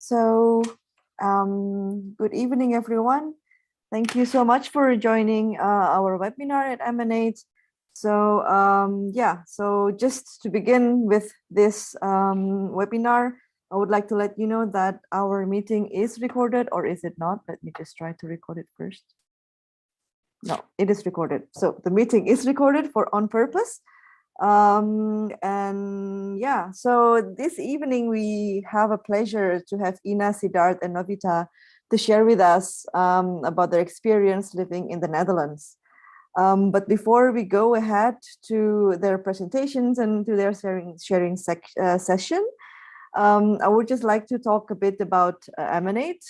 So good evening, everyone. Thank you so much for joining our webinar at Emanate. So so just to begin with this webinar, I would like to let you know that our meeting is recorded, or is it not? Let me just try to record it first. No, it is recorded. So the meeting is recorded on purpose. So this evening we have a pleasure to have Ina, Siddharth, and Novita to share with us about their experience living in the Netherlands. But before we go ahead to their presentations and to their sharing session, I would just like to talk a bit about Emanate.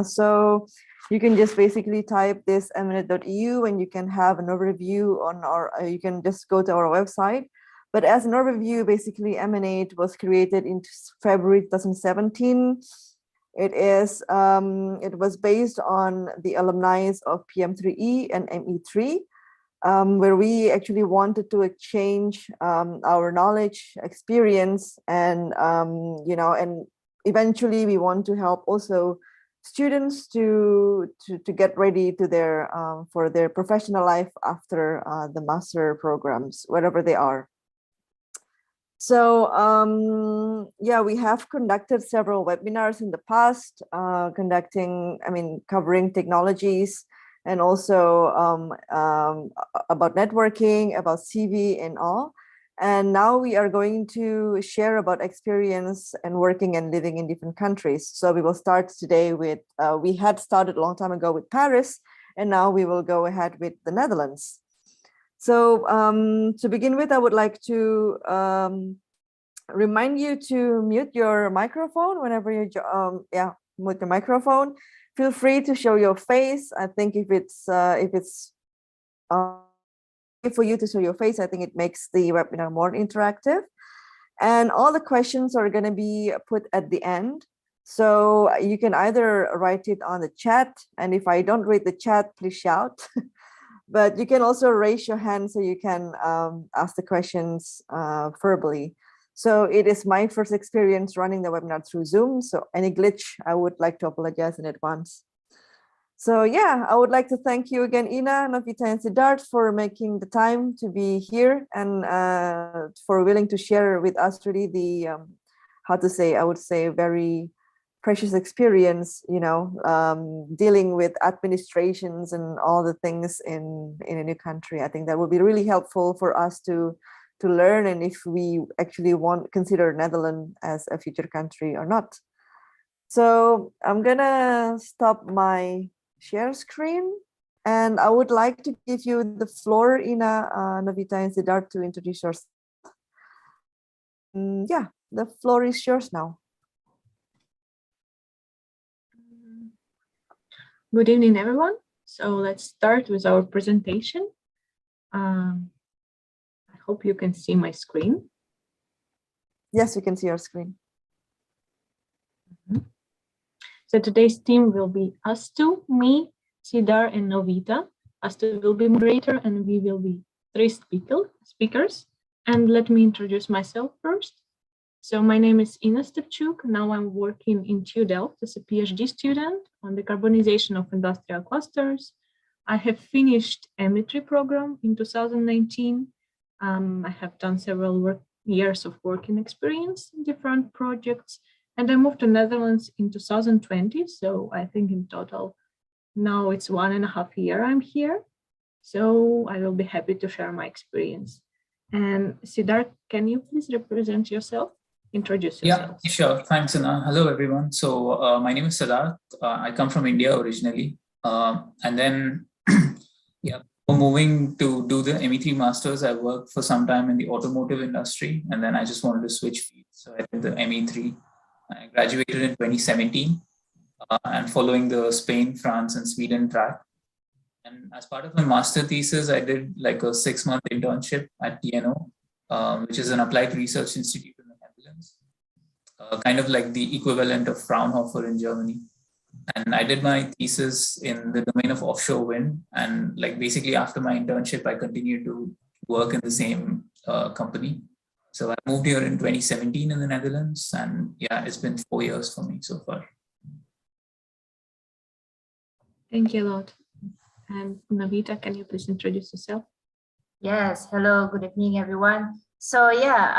So you can just basically type this emanate.eu and you can have an overview on you can just go to our website. But as an overview, basically Emanate was created in February 2017. It was based on the alumni of PM3E and ME3, where we actually wanted to exchange our knowledge, experience, and and eventually we want to help also students to get ready to their for their professional life after the master programs, wherever they are. So we have conducted several webinars in the past, covering technologies, and also about networking, about CV and all. And now we are going to share about experience and working and living in different countries. So we will start today with, we had started a long time ago with Paris, and now we will go ahead with the Netherlands. So to begin with, I would like to remind you to mute your microphone whenever you, mute your microphone. Feel free to show your face. I think if it's for you to show your face, I think it makes the webinar more interactive. And all the questions are going to be put at the end. So you can either write it on the chat, and if I don't read the chat, please shout. But you can also raise your hand so you can ask the questions verbally. So it is my first experience running the webinar through Zoom. So any glitch, I would like to apologize in advance. So yeah, I would like to thank you again, Ina, Novita, and Siddharth, for making the time to be here and for willing to share with us really the, I would say very precious experience, dealing with administrations and all the things in a new country. I think that would be really helpful for us to learn, and if we actually consider Netherlands as a future country or not. So I'm gonna stop my share screen, and I would like to give you the floor, Ina, Novita, and Siddharth, to introduce yourself. The floor is yours now. Good evening, everyone. So let's start with our presentation. I hope you can see my screen. Yes, we can see your screen. So today's team will be us two, me, Siddharth, and Novita. Us two will be moderator, and we will be three speakers. And let me introduce myself first. So my name is Ina Stepchuk. Now I'm working in TU Delft as a PhD student on the carbonization of industrial clusters. I have finished ME3 program in 2019. I have done several years of working experience in different projects, and I moved to Netherlands in 2020. So I think in total, now it's 1.5 years I'm here. So I will be happy to share my experience. And Siddharth, can you please represent yourself? Introduce yourself. Yeah, sure. Thanks, Ina. Hello, everyone. So my name is Siddharth. I come from India originally. And then, moving to do the ME3 Masters, I worked for some time in the automotive industry, and then I just wanted to switch fields. So I did the ME3. I graduated in 2017, and following the Spain, France, and Sweden track. And as part of my master thesis, I did like a 6-month internship at TNO, which is an applied research institute in the Netherlands, kind of like the equivalent of Fraunhofer in Germany. And I did my thesis in the domain of offshore wind. And like basically after my internship, I continued to work in the same company. So I moved here in 2017 in the Netherlands, and yeah, it's been 4 years for me so far. Thank you a lot. And Navita, can you please introduce yourself? Yes, hello, good evening, everyone. So yeah,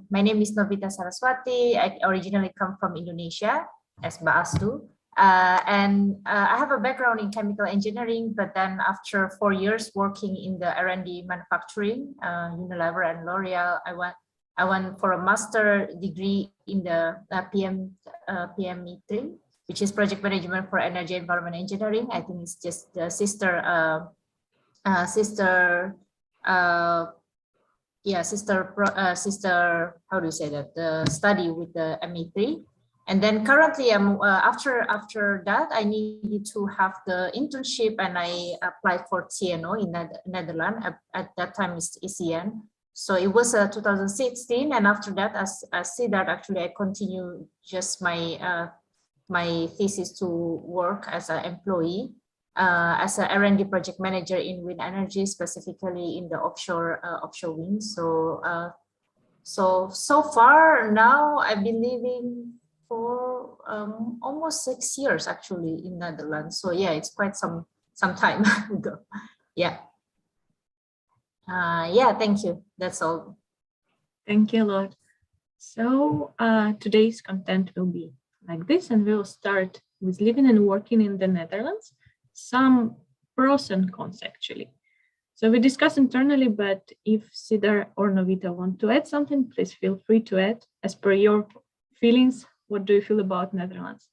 my name is Novita Saraswati. I originally come from Indonesia as Mbak Astu. I have a background in chemical engineering, but then after 4 years working in the R&D manufacturing, Unilever and L'Oreal, I went for a master degree in the PME3, which is Project Management for Energy Environment Engineering. I think it's just the sister how do you say that, the study with the ME3. And then currently I'm after that I needed to have the internship, and I applied for TNO in Netherlands. At that time it's ECN. So it was 2016, and after that, as CDAR, actually I continue just my my thesis to work as an employee, as a R&D project manager in wind energy, specifically in the offshore wind. So far now I've been living for almost 6 years actually in Netherlands. So yeah, it's quite some time ago. Yeah. Yeah, thank you. That's all. Thank you a lot. So today's content will be like this, and we'll start with living and working in the Netherlands. Some pros and cons, actually. So we discuss internally, but if Sidar or Novita want to add something, please feel free to add. As per your feelings, what do you feel about Netherlands?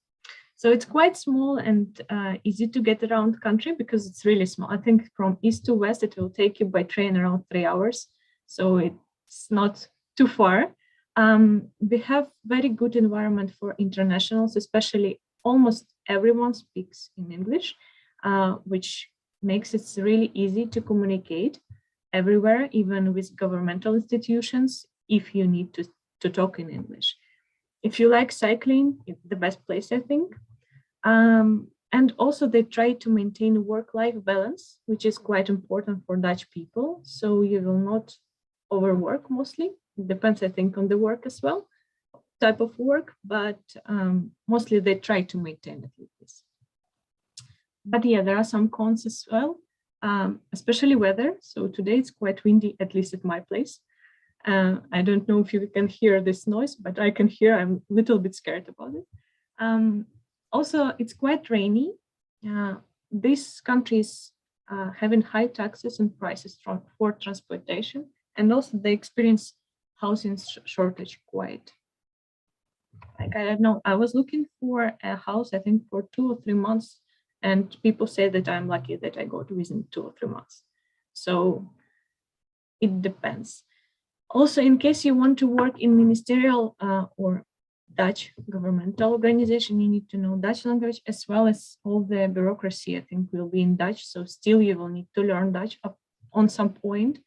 So it's quite small and easy to get around country because it's really small. I think from east to west, it will take you by train around 3 hours. So it's not too far. We have very good environment for internationals, especially almost everyone speaks in English, which makes it really easy to communicate everywhere, even with governmental institutions, if you need to talk in English. If you like cycling, it's the best place, I think. And also they try to maintain work-life balance, which is quite important for Dutch people. So you will not overwork mostly. It depends, I think, on the work as well, type of work, but mostly they try to maintain it like this. But yeah, there are some cons as well, especially weather. So today it's quite windy, at least at my place. I don't know if you can hear this noise, but I can hear. I'm a little bit scared about it. Also, it's quite rainy. This country is having high taxes and prices for transportation, and also they experience housing shortage quite. Like, I don't know, I was looking for a house, I think for 2 or 3 months, and people say that I'm lucky that I got within 2 or 3 months. So it depends. Also, in case you want to work in ministerial or Dutch governmental organization, you need to know Dutch language, as well as all the bureaucracy, I think, will be in Dutch. So still you will need to learn Dutch on some point.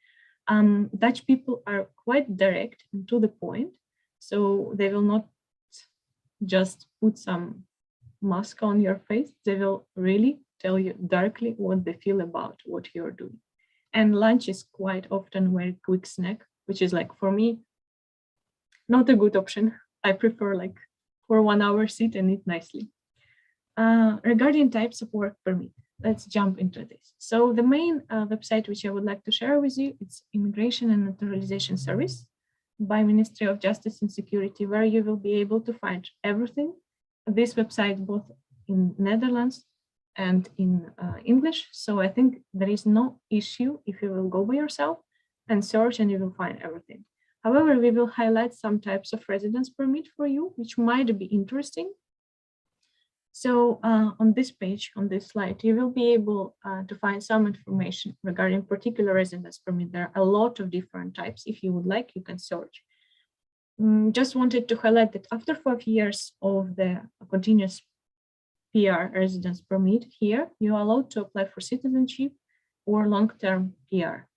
Dutch people are quite direct and to the point. So they will not just put some mask on your face. They will really tell you directly what they feel about what you're doing. And lunch is quite often a very quick snack, which is like, for me, not a good option. I prefer like for 1 hour sit and eat nicely. Regarding types of work permit, let's jump into this. So the main website which I would like to share with you, it's Immigration and Naturalization Service by Ministry of Justice and Security, where you will be able to find everything. This website both in Netherlands and in English. So I think there is no issue if you will go by yourself and search and you will find everything. However, we will highlight some types of residence permit for you, which might be interesting. So on this page, on this slide, you will be able to find some information regarding particular residence permit. There are a lot of different types. If you would like, you can search. Just wanted to highlight that after 5 years of the continuous PR residence permit here, you are allowed to apply for citizenship or long-term PR.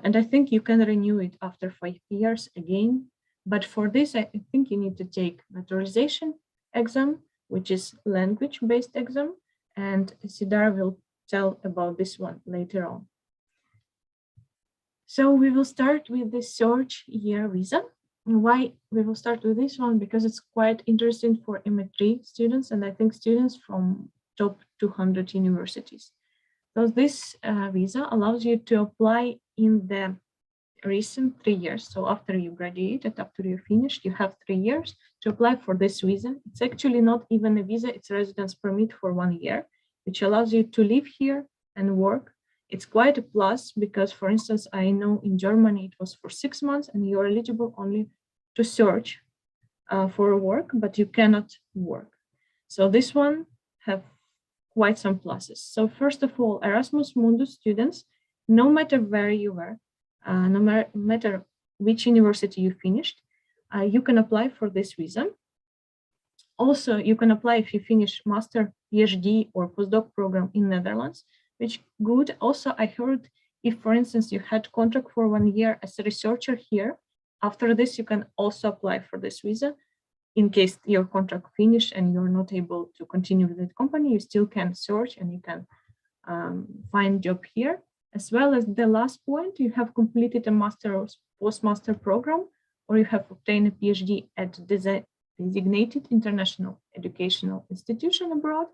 And I think you can renew it after 5 years again. But for this, I think you need to take naturalization exam, which is language-based exam, and Sidar will tell about this one later on. So we will start with the search year visa. And why we will start with this one? Because it's quite interesting for MA3 students, and I think students from top 200 universities. So this visa allows you to apply in the recent 3 years. So after you graduated, after you finished, you have 3 years to apply for this visa. It's actually not even a visa, it's a residence permit for 1 year, which allows you to live here and work. It's quite a plus because, for instance, I know in Germany it was for 6 months and you're eligible only to search for work, but you cannot work. So this one have quite some pluses. So first of all, Erasmus Mundus students, no matter where you were, no matter which university you finished, you can apply for this visa. Also, you can apply if you finish master, PhD, or postdoc program in Netherlands, which good. Also, I heard if, for instance, you had contract for 1 year as a researcher here, after this, you can also apply for this visa. In case your contract finished and you're not able to continue with that company, you still can search and you can find job here. As well as the last point, you have completed a master or postmaster program, or you have obtained a PhD at designated international educational institution abroad.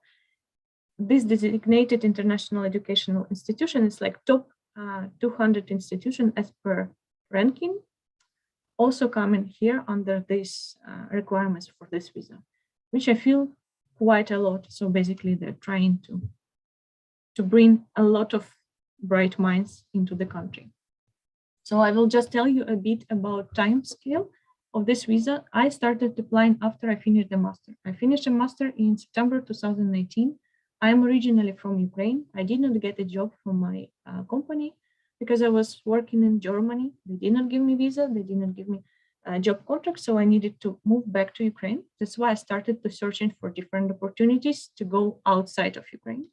This designated international educational institution is like top 200 institution as per ranking, also coming here under these requirements for this visa, which I feel quite a lot. So basically they're trying to bring a lot of bright minds into the country. So I will just tell you a bit about time scale of this visa. I started applying after I finished the master. I finished a master in September 2019. I'm originally from Ukraine. I did not get a job from my company because I was working in Germany. They did not give me visa. They did not give me a job contract. So I needed to move back to Ukraine. That's why I started to searching for different opportunities to go outside of Ukraine.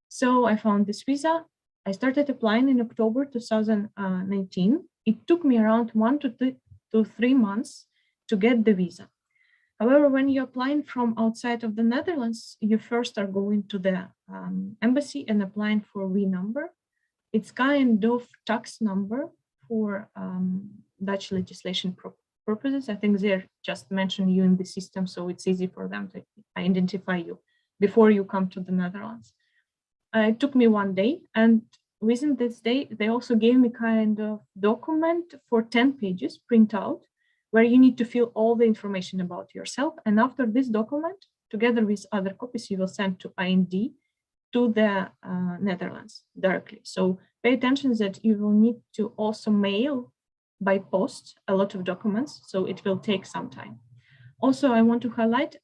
So I found this visa. I started applying in October 2019. It took me around 1 to 3 months to get the visa. However, when you're applying from outside of the Netherlands, you first are going to the embassy and applying for V number. It's kind of tax number for Dutch legislation purposes. I think they're just mentioned you in the system, so it's easy for them to identify you before you come to the Netherlands. It took me 1 day, and within this day, they also gave me kind of document for 10 pages printout, where you need to fill all the information about yourself. And after this document, together with other copies, you will send to IND to the Netherlands directly. So pay attention that you will need to also mail by post a lot of documents, so it will take some time. Also, I want to highlight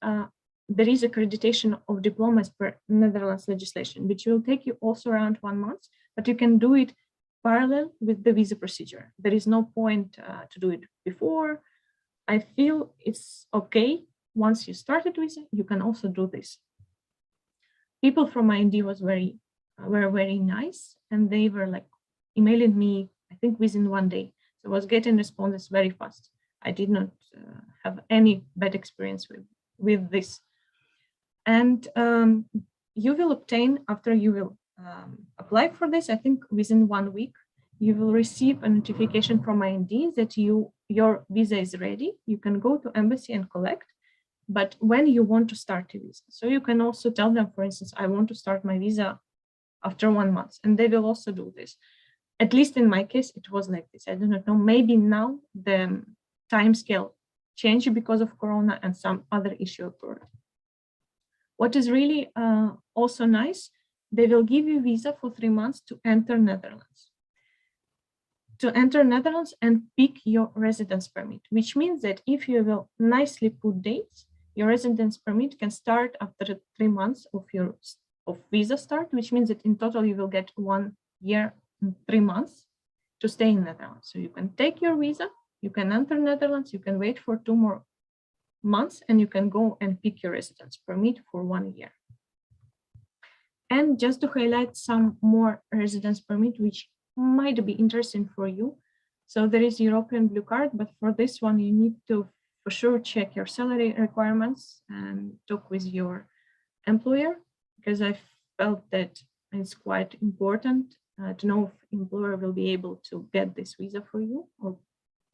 there is accreditation of diplomas per Netherlands legislation, which will take you also around 1 month, but you can do it parallel with the visa procedure. There is no point to do it before. I feel it's okay. Once you started visa, you can also do this. People from IND were very nice, and they were like emailing me, I think within 1 day. So I was getting responses very fast. I did not have any bad experience with this. And you will obtain, after you will apply for this, I think within 1 week, you will receive a notification from IND that your visa is ready. You can go to embassy and collect, but when you want to start a visa. So you can also tell them, for instance, I want to start my visa after 1 month, and they will also do this. At least in my case, it was like this. I do not know, maybe now the time scale changed because of Corona and some other issue occurred. What is really also nice, they will give you visa for 3 months to enter Netherlands. To enter Netherlands and pick your residence permit, which means that if you will nicely put dates, your residence permit can start after 3 months of visa start, which means that in total you will get 1 year and 3 months to stay in Netherlands. So you can take your visa, you can enter Netherlands, you can wait for 2 more months, and you can go and pick your residence permit for 1 year. And just to highlight some more residence permit, which might be interesting for you. So there is European Blue Card, but for this one, you need to for sure check your salary requirements and talk with your employer, because I felt that it's quite important to know if employer will be able to get this visa for you, or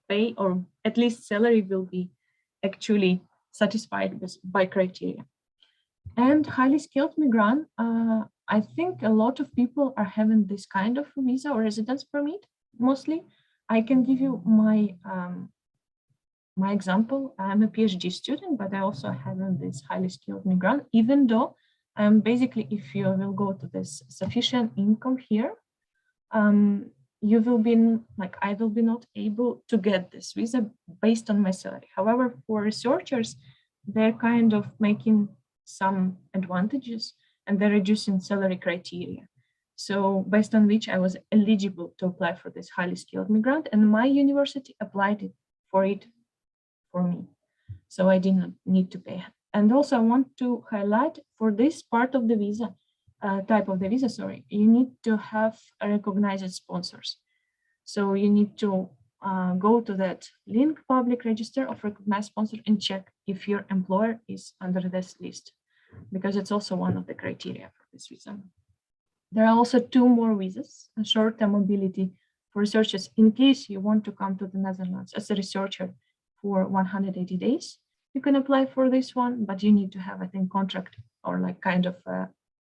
pay, or at least salary will be actually satisfied by criteria. And highly skilled migrant, I think a lot of people are having this kind of visa or residence permit, mostly. I can give you my my example. I'm a PhD student, but I also have this highly skilled migrant, even though basically, if you will go to this sufficient income here, you will be like, I will be not able to get this visa based on my salary. However, for researchers, they're kind of making some advantages and they're reducing salary criteria. So based on which I was eligible to apply for this highly skilled migrant, and my university applied it for me. So I did not need to pay. And also I want to highlight, for this part of the visa, type of the visa, sorry, you need to have a recognized sponsors. So you need to go to that link, public register of recognized sponsor, and check if your employer is under this list, because it's also one of the criteria for this visa. There are also 2 more visas, a short-term mobility for researchers in case you want to come to the Netherlands as a researcher for 180 days. You can apply for this one, but you need to have, I think, contract or like kind of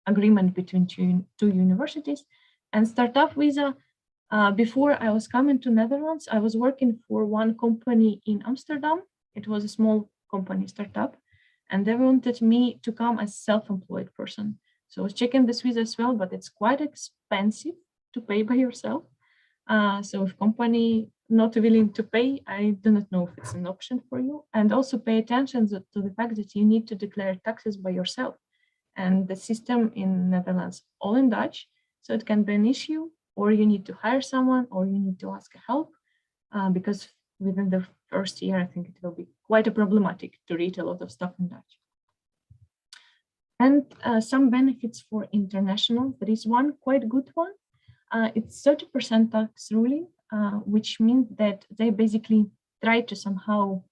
agreement between two universities. And startup visa, before I was coming to Netherlands, I was working for one company in Amsterdam. It was a small company, startup, and they wanted me to come as self-employed person. So I was checking this visa as well, but it's quite expensive to pay by yourself. So if company not willing to pay, I do not know if it's an option for you. And also pay attention to the fact that you need to declare taxes by yourself. And the system in Netherlands, all in Dutch, so it can be an issue, or you need to hire someone, or you need to ask help, because within the first year, I think it will be quite a problematic to read a lot of stuff in Dutch. And some benefits for international. There is one quite good one. It's 30% tax ruling, which means that they basically try to somehow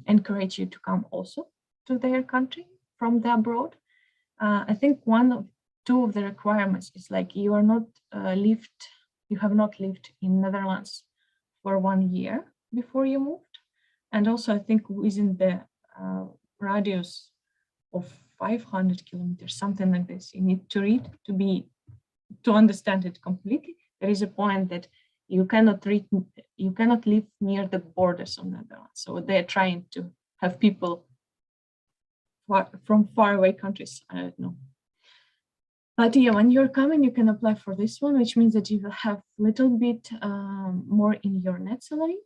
encourage you to come also to their country from the abroad. I think 2 of the requirements is like you are not you have not lived in Netherlands for 1 year before you moved, and also I think within the radius of 500 kilometers, something like this. You need to read to understand it completely. There is a point that you cannot live near the borders of Netherlands. So they're trying to have people from faraway countries. I don't know. But yeah, when you're coming, you can apply for this one, which means that you will have a little bit more in your net salary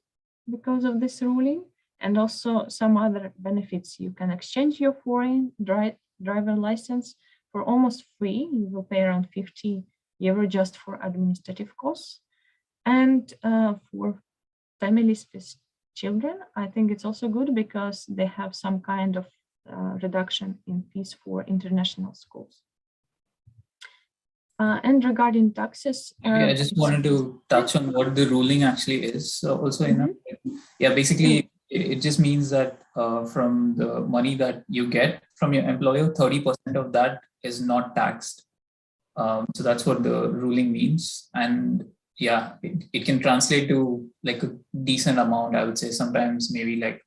because of this ruling. And also some other benefits. You can exchange your foreign driver license for almost free. You will pay around 50 euro just for administrative costs. And for families with children, I think it's also good because they have some kind of reduction in fees for international schools. And regarding taxes, I just wanted to touch on what the ruling actually is. Also, yeah, basically, it just means that from the money that you get from your employer, 30% of that is not taxed. So that's what the ruling means. And yeah, it can translate to like a decent amount, I would say, sometimes maybe like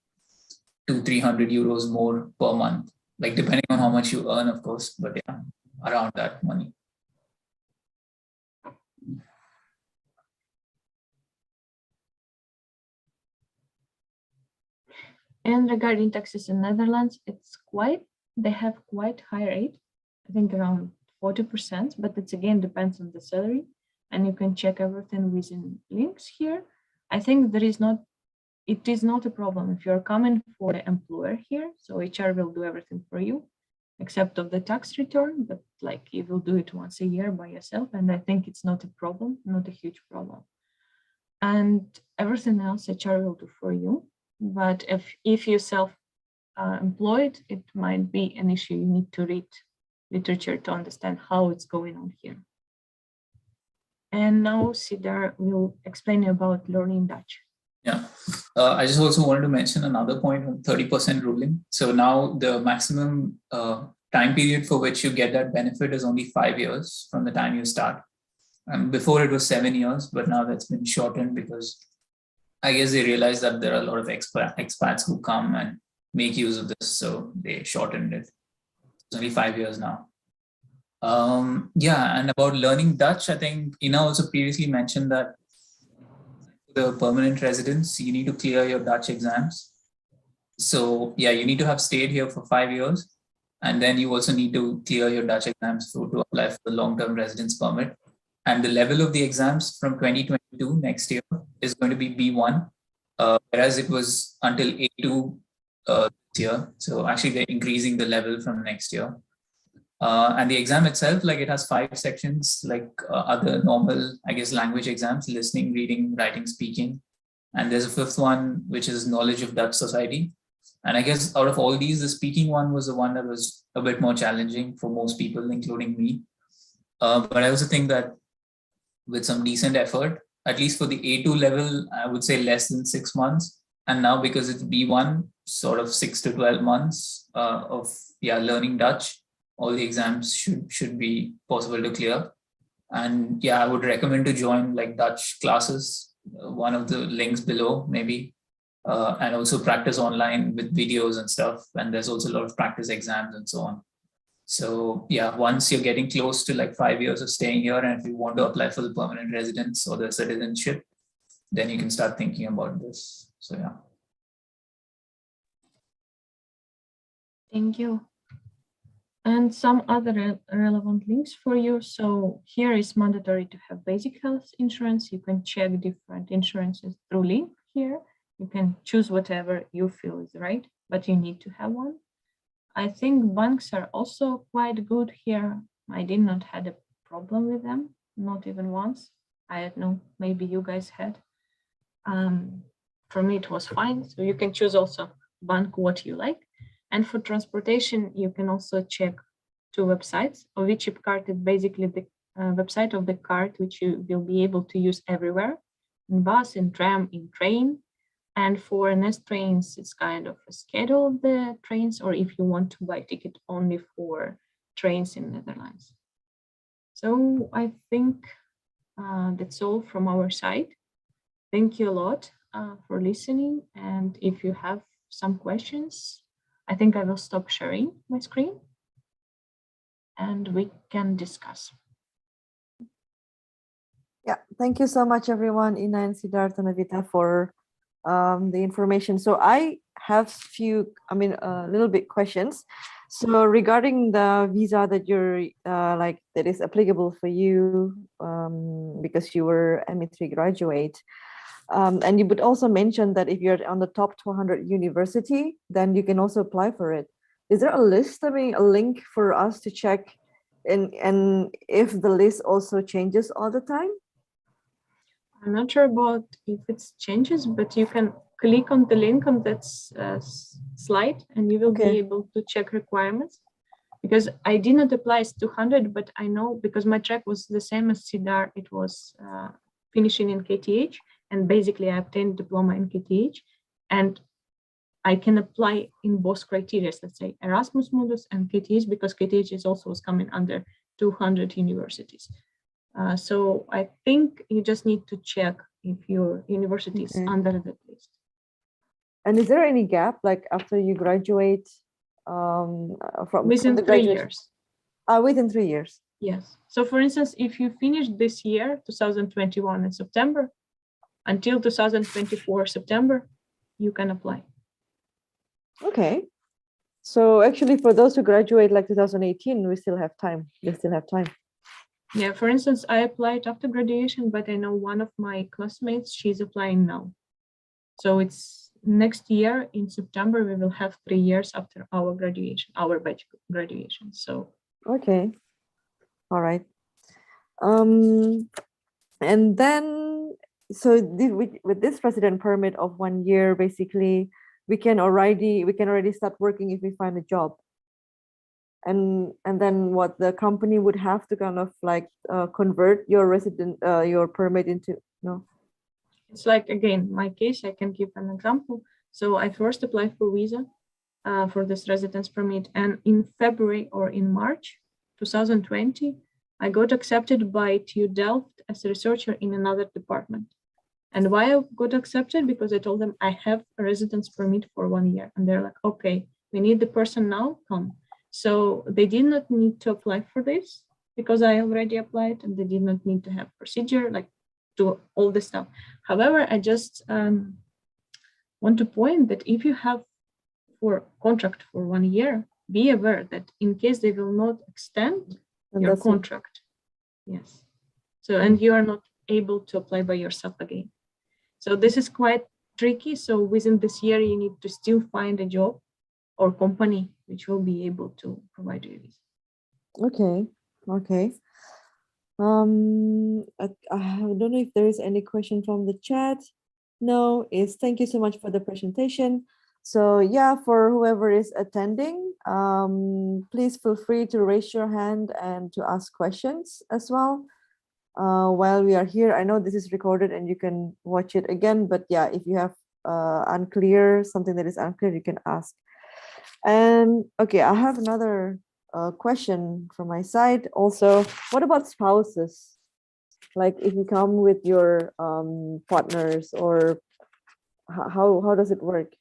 200-300 euros more per month, like depending on how much you earn, of course, but yeah, around that money. And regarding taxes in Netherlands, they have quite high rate, I think around 40%, but it again depends on the salary, and you can check everything within links here. I think it is not a problem if you're coming for the employer here, so HR will do everything for you, except of the tax return, but like you will do it once a year by yourself, and I think it's not a problem, not a huge problem. And everything else HR will do for you. But if you're self-employed, it might be an issue. You need to read literature to understand how it's going on here. And now Sidar will explain about learning Dutch. Yeah, I just also wanted to mention another point on 30% ruling. So now the maximum time period for which you get that benefit is only 5 years from the time you start. Before it was 7 years, but now that's been shortened because I guess they realized that there are a lot of expats who come and make use of this, so they shortened it. It's only 5 years now. Yeah, and about learning Dutch, I think Ina also previously mentioned that the permanent residents, you need to clear your Dutch exams. So yeah, you need to have stayed here for 5 years. And then you also need to clear your Dutch exams to apply for the long-term residence permit. And the level of the exams from 2022 next year is going to be B1, whereas it was until A2 this year. So actually they're increasing the level from next year. And the exam itself, like it has 5 sections, like other normal, I guess, language exams: listening, reading, writing, speaking. And there's a 5th one, which is knowledge of Dutch society. And I guess out of all these, the speaking one was the one that was a bit more challenging for most people, including me. But I also think that with some decent effort, at least for the A2 level, I would say less than 6 months. And now because it's B1, sort of 6 to 12 months of learning Dutch, all the exams should be possible to clear. And yeah, I would recommend to join like Dutch classes, one of the links below maybe, and also practice online with videos and stuff. And there's also a lot of practice exams and so on. So yeah, once you're getting close to like 5 years of staying here, and if you want to apply for the permanent residence or the citizenship, then you can start thinking about this. So yeah. Thank you. And some other relevant links for you. So here is mandatory to have basic health insurance. You can check different insurances through link here. You can choose whatever you feel is right, but you need to have one. I think banks are also quite good here. I did not had a problem with them, not even once. I don't know, maybe you guys had. For me, it was fine. So you can choose also bank what you like. And for transportation, you can also check 2 websites. Ovichip card is basically the website of the card, which you will be able to use everywhere, in bus, in tram, in train. And for Nest trains, it's kind of a schedule of the trains, or if you want to buy ticket only for trains in Netherlands. So I think that's all from our side. Thank you a lot for listening. And if you have some questions, I think I will stop sharing my screen and we can discuss. Yeah, thank you so much, everyone, Ina and Siddharth and Avita, for the information. So I have a little bit questions. So regarding the visa that you're that is applicable for you because you were ME3 graduate, and you would also mention that if you're on the top 200 university, then you can also apply for it. Is there a list, a link for us to check, and if the list also changes all the time? I'm not sure about if it changes, but you can click on the link on that slide and you will be able to check requirements. Because I did not apply as 200, but I know because my track was the same as Sidar, it was finishing in KTH. And basically I obtained diploma in KTH. And I can apply in both criteria, let's say Erasmus Mundus and KTH, because KTH is also coming under 200 universities. So I think you just need to check if your university is under that list. And is there any gap, like after you graduate within 3 years? Within 3 years. Yes. So for instance, if you finish this year, 2021 in September, until 2024 September, you can apply. Okay. So actually for those who graduate like 2018, we still have time. They still have time. Yeah, for instance, I applied after graduation, but I know one of my classmates, she's applying now. So it's next year in September, we will have 3 years after our graduation, our batch graduation. So. Okay. All right. And then, so with this resident permit of 1 year, basically, we can already start working if we find a job. And then what the company would have to kind of like convert your your permit into, no? It's like, again, my case, I can give an example. So I first applied for visa for this residence permit. And in February or in March 2020, I got accepted by TU Delft as a researcher in another department. And why I got accepted? Because I told them I have a residence permit for 1 year. And they're like, okay, we need the person now, come. So they did not need to apply for this because I already applied, and they did not need to have procedure, like do all this stuff. However, I just want to point that if you have for contract for 1 year, be aware that in case they will not extend your contract, yes. So, and you are not able to apply by yourself again. So this is quite tricky. So within this year, you need to still find a job or company which will be able to provide you this. Okay. Okay. I don't know if there is any question from the chat. No, thank you so much for the presentation. So yeah, for whoever is attending, please feel free to raise your hand and to ask questions as well. While we are here, I know this is recorded and you can watch it again, but yeah, if you have something that is unclear, you can ask. And okay, I have another question from my side also. What about spouses? Like if you come with your partners, or how does it work?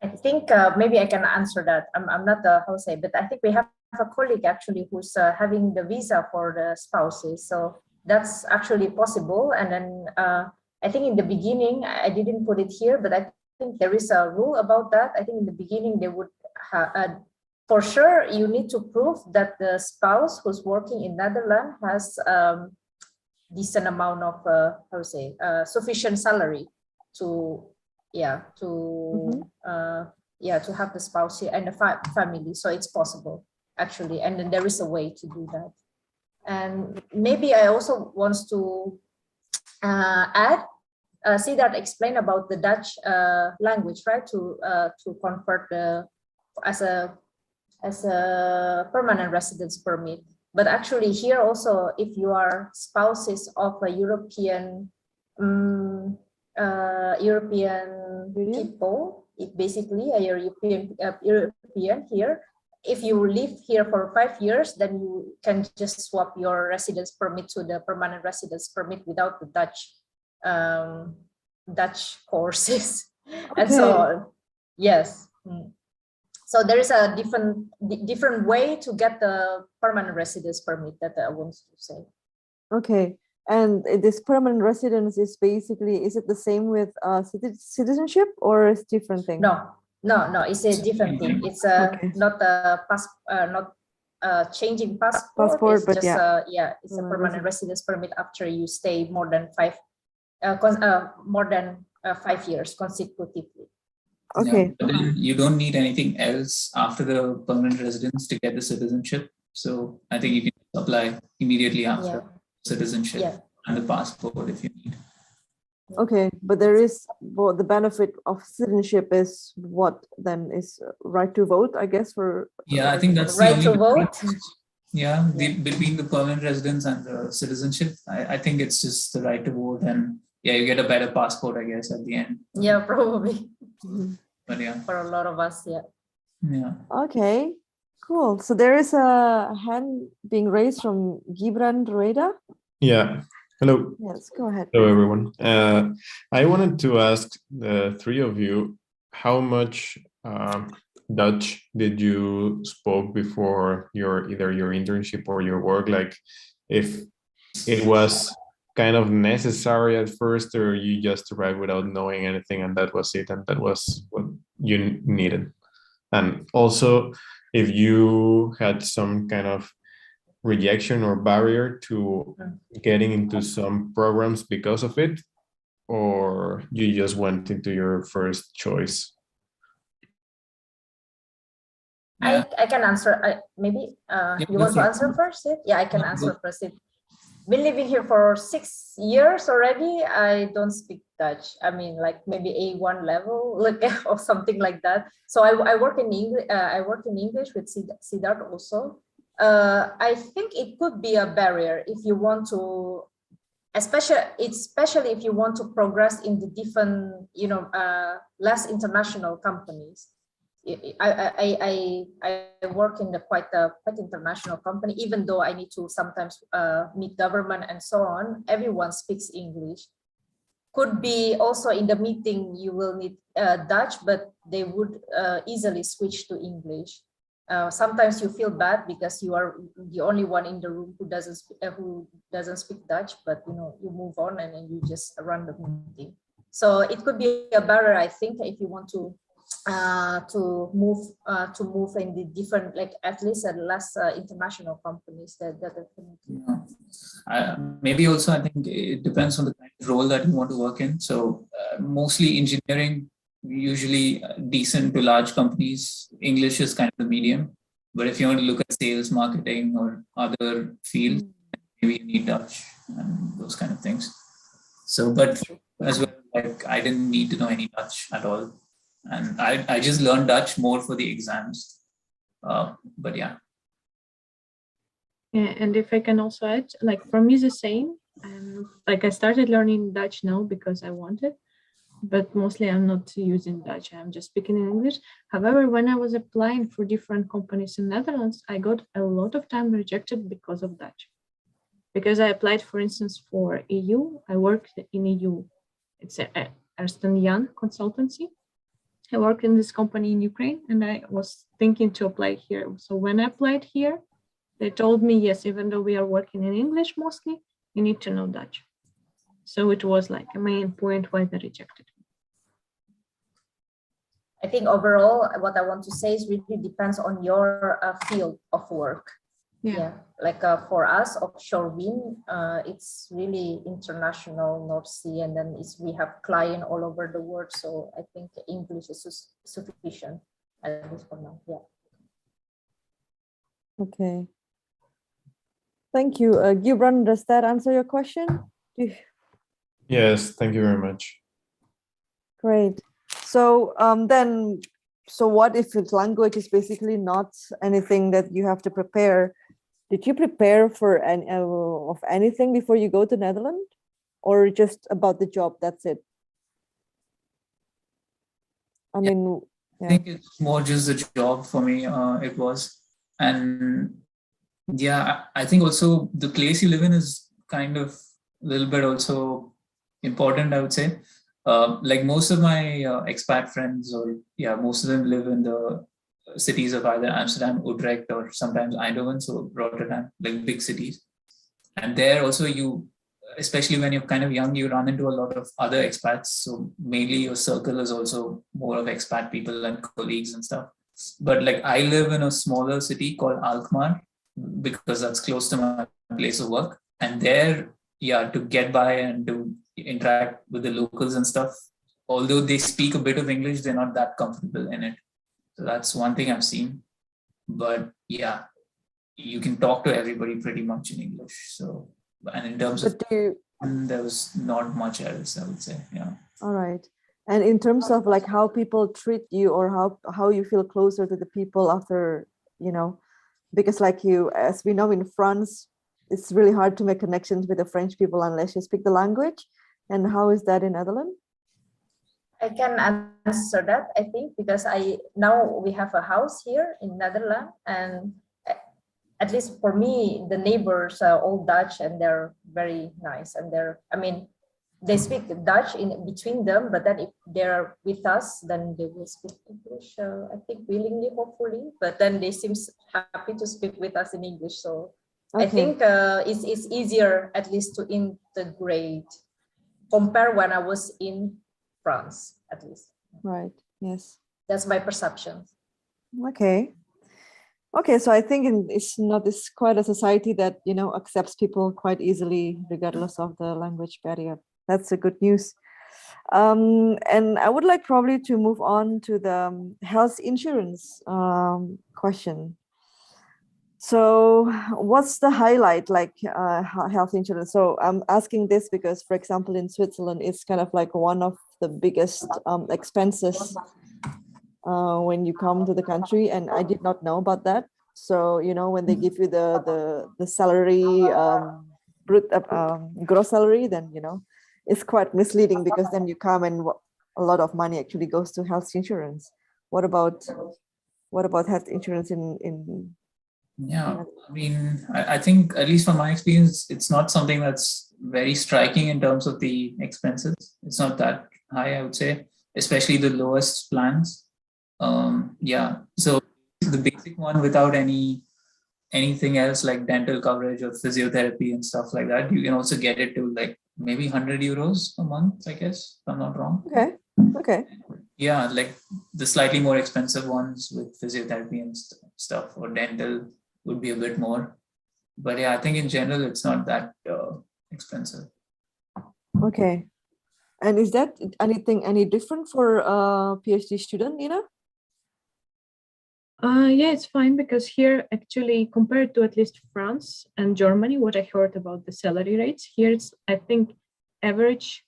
I think maybe I can answer that. I'm not the house, but I think we have a colleague actually who's having the visa for the spouses. So that's actually possible. And then I think in the beginning, I didn't put it here, but I think there is a rule about that. I think in the beginning, they would for sure, you need to prove that the spouse who's working in Netherlands has decent amount of sufficient salary to to have the spouse here and the family. So it's possible actually, and then there is a way to do that. And maybe I also want to add. See that explain about the Dutch language, right? To convert as a permanent residence permit. But actually here also, if you are spouses of a European people, it basically a European here. If you live here for 5 years, then you can just swap your residence permit to the permanent residence permit without the Dutch courses. Okay. And so yes. So there is a different way to get the permanent residence permit that I want to say. Okay, and this permanent residence is basically, is it the same with citizenship, or is different thing? No, it's a different thing. It's not changing passport. It's but just it's a permanent residence permit after you stay more than 5 years consecutively. Okay. Yeah, but then you don't need anything else after the permanent residence to get the citizenship. So I think you can apply immediately after citizenship and the passport if you need. Okay, but there is the benefit of citizenship is what then is right to vote, I guess, for I think that's right to vote. Between the permanent residence and the citizenship, I think it's just the right to vote, and you get a better passport, I guess, at the end. Yeah, probably. But for a lot of us, Okay, cool. So there is a hand being raised from Gibran Rueda. Yeah. Hello. Yes, go ahead. Hello, everyone. I wanted to ask the three of you, how much Dutch did you spoke before either your internship or your work? Like, if it was kind of necessary at first, or you just arrived without knowing anything and that was it, and that was what you needed? And also, if you had some kind of rejection or barrier to getting into some programs because of it, or you just went into your first choice? I can answer. Maybe you want to answer first? Yeah, I can answer first. Been living here for 6 years already. I don't speak Dutch. I mean, like maybe A1 level, like or something like that. So I work in English. I work in English with Siddharth also. I think it could be a barrier if you want to, especially if you want to progress in the different, less international companies. I work in quite international company, even though I need to sometimes meet government and so on. Everyone speaks English. Could be also in the meeting you will need Dutch, but they would easily switch to English. Sometimes you feel bad because you are the only one in the room who doesn't speak Dutch, but you move on and then you just run the meeting. So it could be a barrier, I think, if you want to move in the different, like at least less international companies that maybe also I think it depends on the kind of role that you want to work in. So mostly engineering, usually decent to large companies, English is kind of the medium. But if you want to look at sales, marketing, or other fields, maybe you need Dutch and those kind of things. So, but as well, like I didn't need to know any Dutch at all. And I just learned Dutch more for the exams. But yeah. Yeah, and if I can also add, like for me, it's the same. Like I started learning Dutch now because I wanted, but mostly I'm not using Dutch. I'm just speaking in English. However, when I was applying for different companies in Netherlands, I got a lot of time rejected because of Dutch. Because I applied, for instance, for EU. I worked in EU. It's Ernst & Young consultancy. I work in this company in Ukraine, and I was thinking to apply here. So when I applied here, they told me, yes, even though we are working in English mostly, you need to know Dutch. So it was like a main point why they rejected me. I think overall, what I want to say is really depends on your field of work. Yeah, like for us, offshore wind, it's really international North Sea, and then we have client all over the world. So I think English is sufficient, at least for now. Yeah. Okay. Thank you. Gibran, does that answer your question? Yes, thank you very much. Great. So so what if its language is basically not anything that you have to prepare? Did you prepare for anything before you go to Netherlands, or just about the job? That's it. I mean, I think it's more just the job for me. It was, and yeah, I think also the place you live in is kind of a little bit also important, I would say. Like most of my expat friends, or most of them live in the cities of either Amsterdam, Utrecht, or sometimes Eindhoven, so Rotterdam, like big cities. And there also especially when you're kind of young, you run into a lot of other expats. So mainly your circle is also more of expat people and colleagues and stuff. But like I live in a smaller city called Alkmaar, because that's close to my place of work. And there, to get by and to interact with the locals and stuff, although they speak a bit of English, they're not that comfortable in it. So that's one thing I've seen. But yeah, you can talk to everybody pretty much in English. So, and in terms of, there was not much else, I would say. Yeah. All right. And in terms of like how people treat you, or how you feel closer to the people after, because like as we know in France, it's really hard to make connections with the French people unless you speak the language. And how is that in Netherlands? I can answer that, I think, because now we have a house here in Netherlands, and at least for me, the neighbors are all Dutch, and they're very nice. And they speak Dutch in between them, but then if they're with us, then they will speak English, I think willingly, hopefully, but then they seem happy to speak with us in English. So okay. I think it's easier at least to integrate compare when I was in France, at least. Right, yes. That's my perception. Okay. Okay, so I think it's quite a society that, accepts people quite easily, regardless of the language barrier. That's a good news. And I would like probably to move on to the health insurance question. So what's the highlight, like health insurance? So I'm asking this because, for example, in Switzerland, it's kind of like one of the biggest expenses when you come to the country, and I did not know about that. So when they give you the salary, gross salary, then it's quite misleading, because then you come and a lot of money actually goes to health insurance. What about health insurance in Yeah, I mean, I think at least from my experience, it's not something that's very striking in terms of the expenses. It's not that high, I would say, especially the lowest plans. Yeah, so the basic one without anything else like dental coverage or physiotherapy and stuff like that, you can also get it to like maybe 100 euros a month, I guess, if I'm not wrong. Okay. Yeah, like the slightly more expensive ones with physiotherapy and stuff or dental would be a bit more. But yeah, I think in general, it's not that expensive. Okay. And is that any different for a PhD student, Nina? Yeah, it's fine because here actually compared to at least France and Germany, what I heard about the salary rates, here it's I think average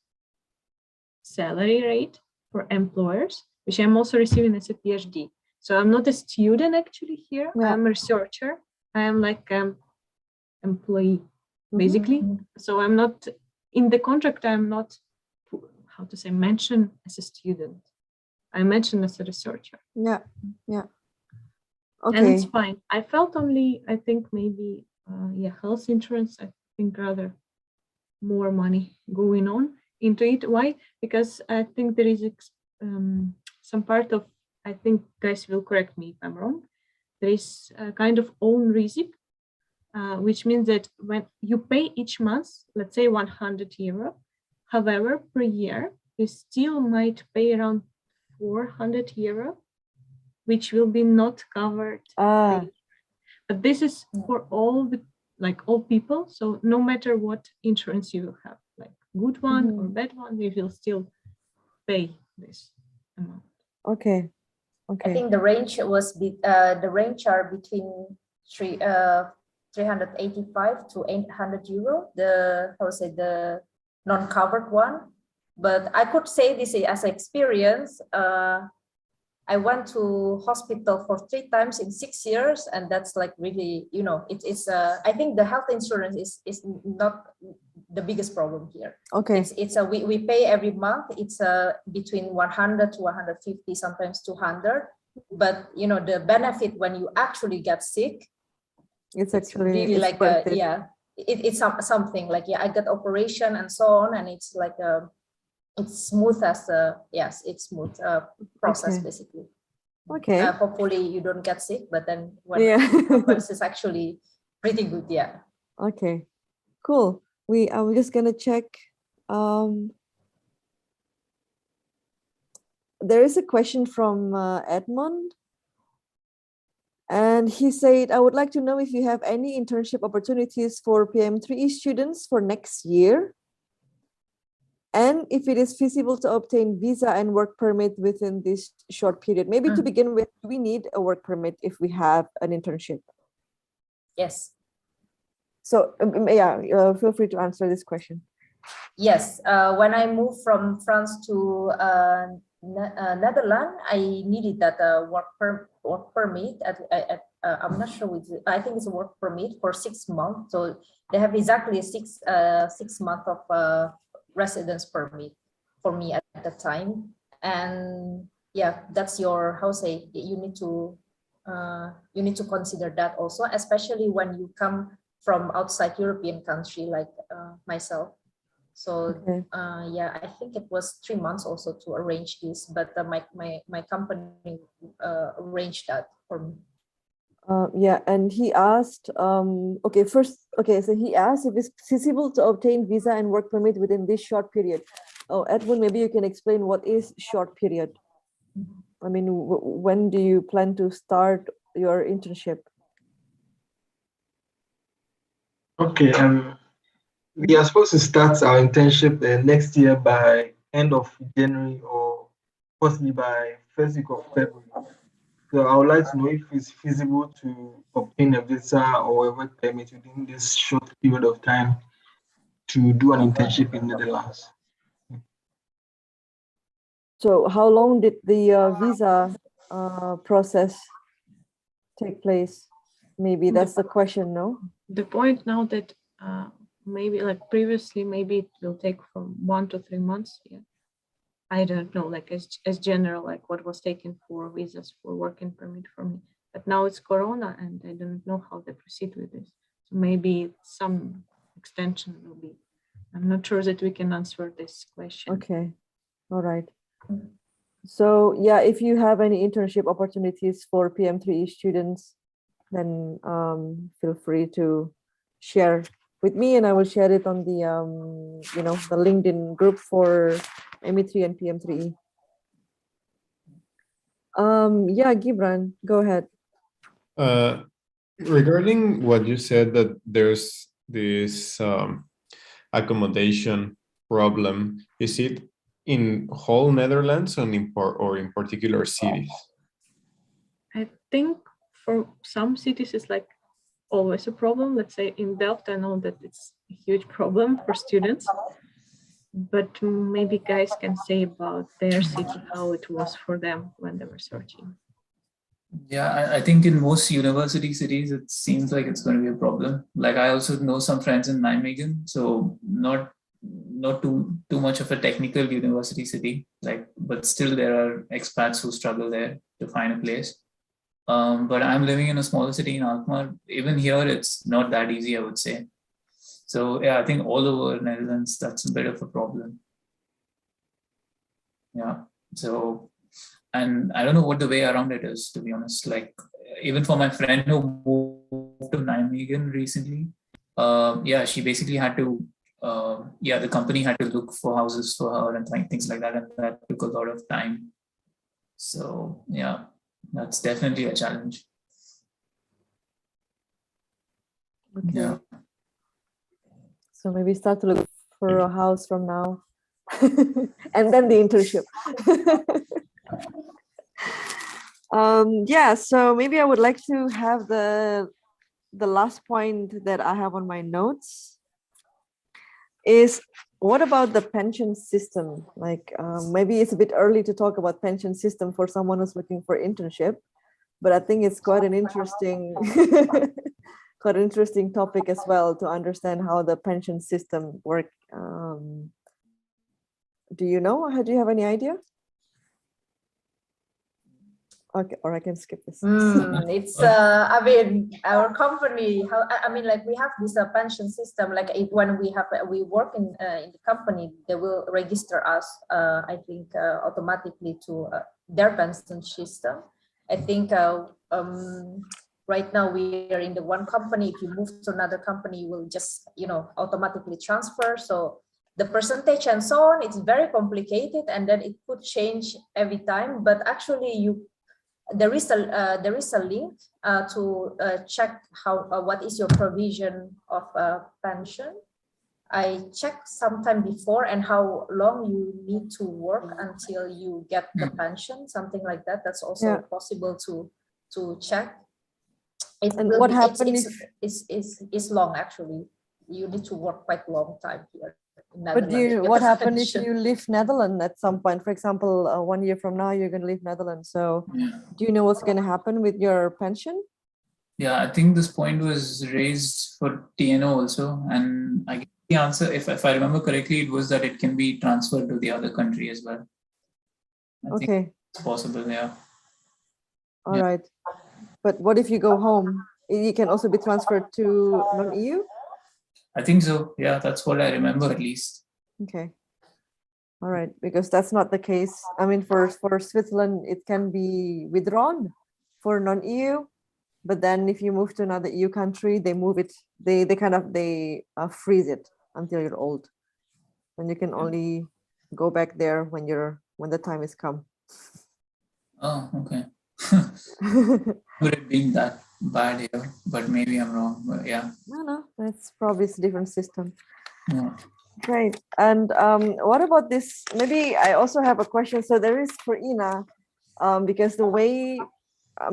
salary rate for employers, which I'm also receiving as a PhD. So I'm not a student actually here. Yeah. I'm a researcher. I am like employee basically. So I'm not in the contract. I'm not mentioned as a student. I mentioned as a researcher. Yeah. And Okay. it's fine. I felt only, I think maybe, health insurance, I think rather more money going on into it. Why? Because I think there is some part of, I think guys will correct me if I'm wrong, there is a kind of own risk, which means that when you pay each month, let's say 100 euro, however, per year, you still might pay around 400 euro, which will be not covered. But this is for all people. So no matter what insurance you will have, like good one or bad one, you will still pay this amount. Okay. I think the range are between 385 to 800 euro. The non-covered one. But I could say this as experience. I went to hospital for 3 times in 6 years, and that's like really, it's. I think the health insurance is not the biggest problem here. Okay. We pay every month. It's between 100 to 150, sometimes 200. But the benefit when you actually get sick, it's actually really like it's something like I got operation and so on, and it's like it's smooth as it's smooth process basically. Okay. Hopefully you don't get sick, but then when it happens, it's actually pretty good. Yeah. Okay. Cool. I'm just gonna check. There is a question from Edmond. And he said, I would like to know if you have any internship opportunities for PM3E students for next year, and if it is feasible to obtain visa and work permit within this short period. Maybe to begin with, do we need a work permit if we have an internship? Yes. So feel free to answer this question. Yes. When I moved from France to Netherlands, I needed that work permit. I'm not sure which. I think it's a work permit for 6 months. So they have exactly 6 months of residence permit for me at the time. And that's your you need to consider that also, especially when you come from outside European country like myself. So I think it was 3 months also to arrange this, but my company arranged that for me. And he asked, so he asked if it's feasible to obtain visa and work permit within this short period. Oh, Edwin, maybe you can explain what is short period. I mean, when do you plan to start your internship? Okay, we are supposed to start our internship next year by end of January or possibly by first week of February. So I would like to know if it's feasible to obtain a visa or a work permit within this short period of time to do an internship in Netherlands. So how long did the visa process take place? Maybe that's the question, no? The point now that maybe like previously, maybe it will take from 1 to 3 months. Yeah. I don't know, like as general, like what was taken for visas for working permit for me. But now it's Corona, and I don't know how they proceed with this. So maybe some extension will be. I'm not sure that we can answer this question. Okay, all right. So yeah, if you have any internship opportunities for PM3E students, then feel free to share with me, and I will share it on the the LinkedIn group for ME3 and PM3E. Yeah, Gibran, go ahead. Regarding what you said, that there's this accommodation problem, is it in whole Netherlands or in particular cities? I think for some cities it's like always a problem. Let's say in Delft, I know that it's a huge problem for students, but maybe guys can say about their city how it was for them when they were searching. Yeah, I think in most university cities, it seems like it's going to be a problem. Like I also know some friends in Nijmegen, so not too much of a technical university city, like, but still there are expats who struggle there to find a place. But I'm living in a smaller city in Alkmaar. Even here, it's not that easy, I would say. So yeah, I think all over Netherlands, that's a bit of a problem. Yeah. So, and I don't know what the way around it is, to be honest. Like even for my friend who moved to Nijmegen recently, yeah, she basically had to, the company had to look for houses for her and things like that, and that took a lot of time. So yeah, that's definitely a challenge. Okay. Yeah. So maybe start to look for a house from now, and then the internship. Yeah, so maybe I would like to have the last point that I have on my notes is, what about the pension system? Like maybe it's a bit early to talk about pension system for someone who's looking for internship, but I think it's quite an interesting quite an interesting topic as well, to understand how the pension system work. Do you know? Do you have any idea? Okay, or I can skip this. It's I mean, our company, I mean, like we have this pension system. Like when we work in the company, they will register us, I think, automatically to their pension system. I think right now we are in the one company. If you move to another company, you will just automatically transfer. So the percentage and so on, it's very complicated, and then it could change every time. But actually, there is a link to check what is your provision of pension. I checked sometime before, and how long you need to work until you get the pension, something like that. That's also possible to check. What happens it's long, actually. You need to work quite a long time here. But what happens if you leave Netherlands at some point? For example, 1 year from now, you're going to leave Netherlands. So do you know what's going to happen with your pension? Yeah, I think this point was raised for TNO also. And I guess the answer, if I remember correctly, it was that it can be transferred to the other country as well. I think it's possible, yeah. All right. But what if you go home? You can also be transferred to non-EU? I think so. Yeah, that's what I remember at least. Okay. All right, because that's not the case. I mean, for Switzerland, it can be withdrawn for non-EU, but then if you move to another EU country, they move it. They freeze it until you're old, and you can only go back there when the time is come. Oh, okay. Would it be that bad here? But maybe I'm wrong. But yeah. No, that's probably a different system. Yeah. Great. And what about this? Maybe I also have a question. So there is for Ina, because the way,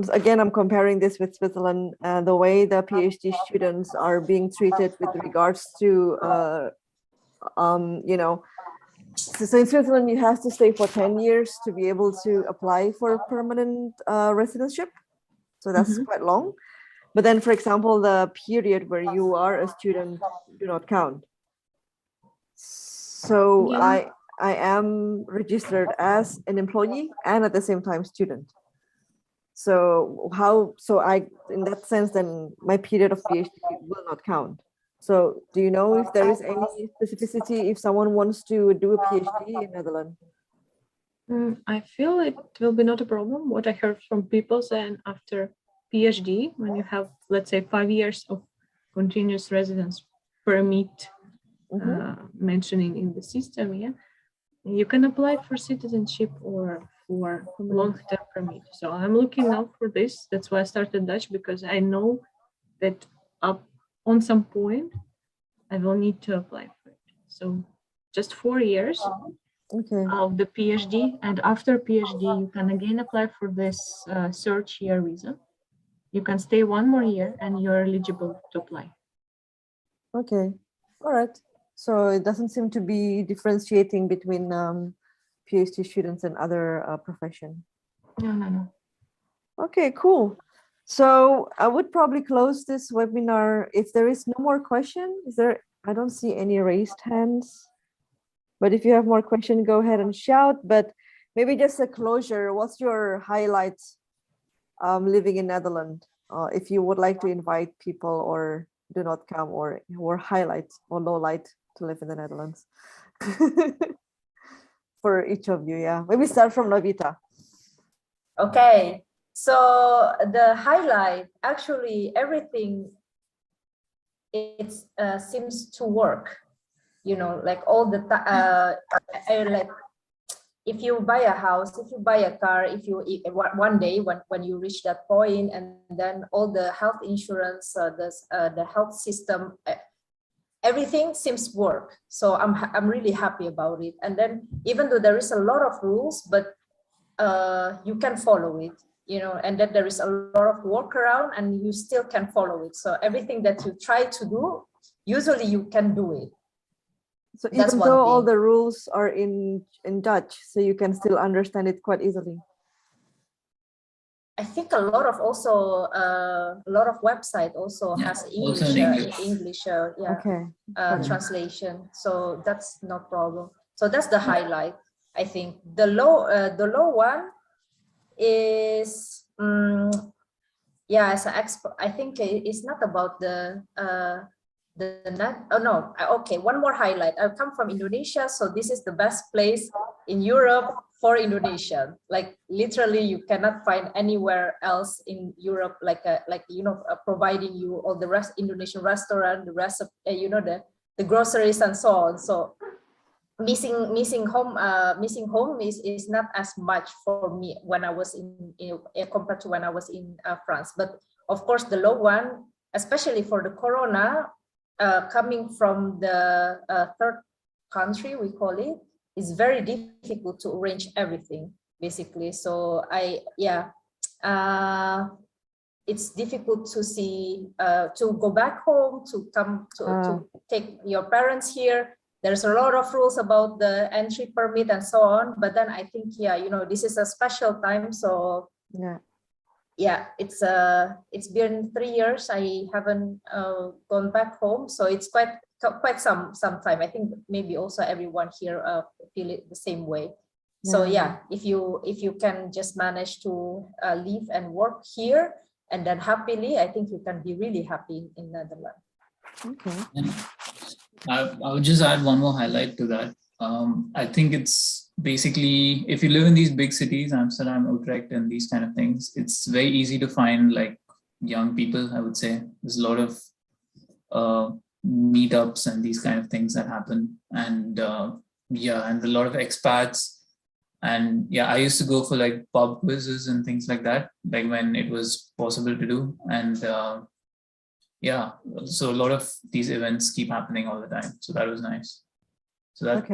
again, I'm comparing this with Switzerland, the way the PhD students are being treated with regards to, so in Switzerland, you have to stay for 10 years to be able to apply for permanent residentship. So that's quite long. But then, for example, the period where you are a student do not count. So I am registered as an employee and at the same time student. So in that sense, then my period of PhD will not count. So do you know if there is any specificity if someone wants to do a PhD in Netherlands? I feel it will be not a problem. What I heard from people saying after PhD, when you have, let's say, 5 years of continuous residence permit mentioning in the system, yeah, you can apply for citizenship or for long-term permit. So I'm looking now for this. That's why I started Dutch, because I know that up on some point I will need to apply for it. So just 4 years of the PhD, and after PhD you can again apply for this search year visa. You can stay 1 more year and you're eligible to apply. Okay, all right. So it doesn't seem to be differentiating between PhD students and other profession. No. Okay, cool. So I would probably close this webinar if there is no more question. I don't see any raised hands. But if you have more questions, go ahead and shout. But maybe just a closure. What's your highlight living in Netherlands? If you would like to invite people or do not come, or highlight or low light to live in the Netherlands. For each of you, yeah. Maybe start from Novita. Okay, so the highlight, actually everything, it seems to work. You know, like all the like if you buy a house, if you buy a car, if you one day when you reach that point, and then all the health insurance, the health system, everything seems to work. So I'm really happy about it. And then even though there is a lot of rules, but you can follow it, you know, and then there is a lot of workaround and you still can follow it. So everything that you try to do, usually you can do it. So even though all the rules are in Dutch, so you can still understand it quite easily. I think a lot of website also has English translation, so that's no problem. So that's the highlight. I think the low one is as an expert. I think it's not about okay, one more highlight. I come from Indonesia, so this is the best place in Europe for Indonesia. Like literally you cannot find anywhere else in Europe providing you all the Indonesian restaurant, the rest of the groceries and so on. So missing home is not as much for me when I was in compared to when I was in France. But of course the low one, especially for the corona, coming from the third country, we call it, is very difficult to arrange everything, basically. So it's difficult to see, to go back home, to come to take your parents here. There's a lot of rules about the entry permit and so on. But then I think, this is a special time. So it's been 3 years. I haven't gone back home, so it's quite some time. I think maybe also everyone here feel it the same way. So if you can just manage to live and work here and then happily, I think you can be really happy in Netherlands. Okay. I would just add one more highlight to that. I think it's basically, if you live in these big cities, Amsterdam, Utrecht, and these kind of things, it's very easy to find like young people, I would say. There's a lot of meetups and these kind of things that happen. And and a lot of expats. And I used to go for like pub quizzes and things like that, like when it was possible to do. And so a lot of these events keep happening all the time. So that was nice. So that's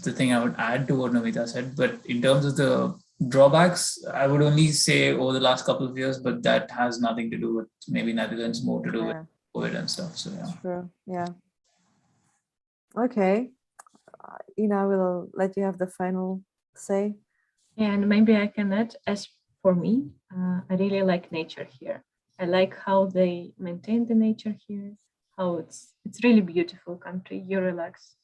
the thing I would add to what Novita said. But in terms of the drawbacks, I would only say over the last couple of years, but that has nothing to do with maybe Netherlands, more to do with COVID and stuff. So True. Yeah. Okay. Ina, will let you have the final say. And maybe I can add, as for me, I really like nature here. I like how they maintain the nature here, how it's really beautiful country. You relax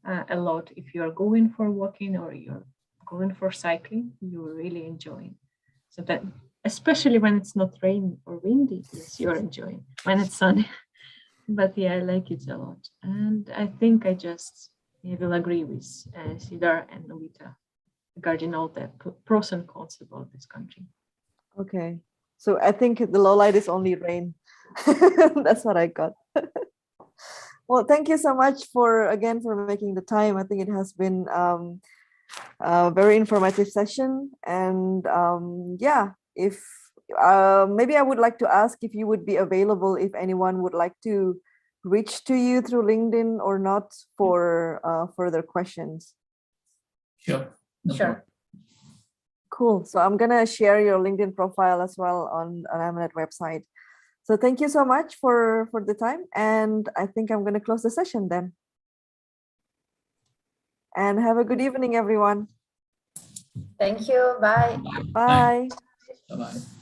a lot. If you are going for walking or you're going for cycling, you will really enjoy it. So that, especially when it's not rainy or windy, yes, you're enjoying. When it's sunny, but yeah, I like it a lot. And I think I just will agree with Sidar and Novita regarding all the pros and cons about this country. Okay. So I think the low light is only rain. That's what I got. Well, thank you so much for making the time. I think it has been a very informative session. And yeah, if maybe I would like to ask if you would be available if anyone would like to reach to you through LinkedIn or not for further questions. Sure. No Sure. problem. Cool. So I'm gonna share your LinkedIn profile as well on Emanate website. So thank you so much for the time, and I think I'm gonna close the session then. And have a good evening, everyone. Thank you. Bye. Bye. Bye-bye.